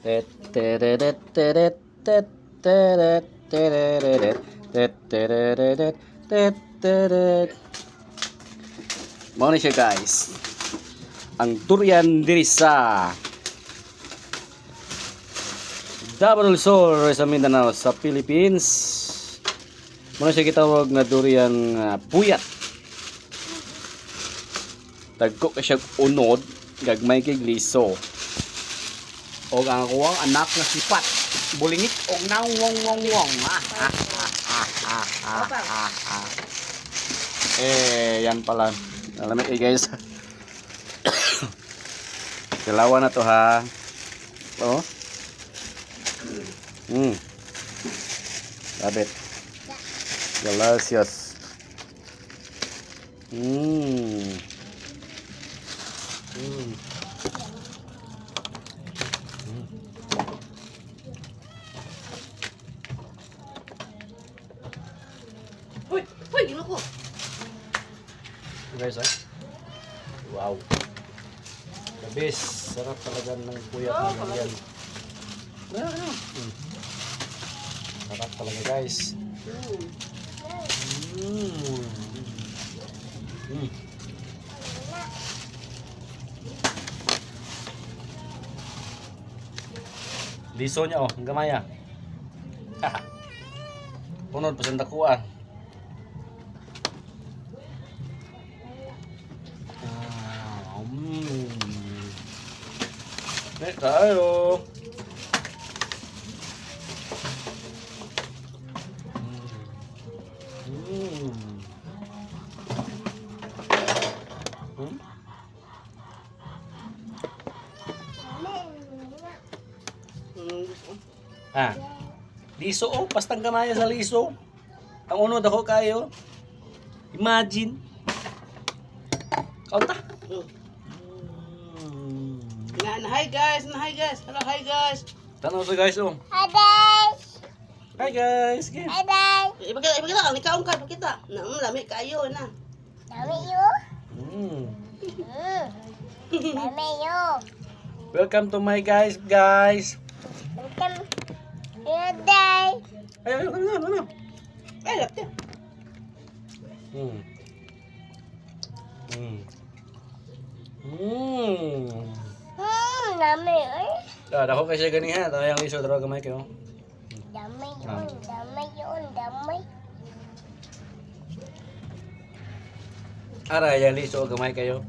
Tet teret teret tet teret teret tet teret tet teret. Mao ni siya guys. Ang durian diri sa Double Sur sa Mindanao sa Philippines. Mao siya gitawag na durian puyat. Dagko ka siya unod, gagmay kay gliso. O ang kuwang anak na sipat, bulingit og nawong-wong-wong. Yan pala. Alam mo guys. Dalawa na to ha. Oh. Sabit. Delicious. Hoy, gino ko. Guys, wow. The best. Sarap talaga ng puyat na yan. Sarap talaga guys. Liso niya oh, ang gamay ah. Punod pa sa dakuan. Tayo. Liso oh, pastang gamaya sa liso. Ang unod ako kayo. Imagine. Kaunta. Hi guys. Hello, hi guys. Tanong sa guys oh. Hi guys! Hi guys. Okay. Hi guys! Ipakita ang ikaw ka, pakita. Lami kayo na. Dami you? Dami you? Welcome to my guys. Welcome your day! Ay, ano? Ay, lapte. Dami eh. Dako kasi ganihan. Tayang liso daro gamay kayo. Dami yun. Ara, yang liso gamay kayo.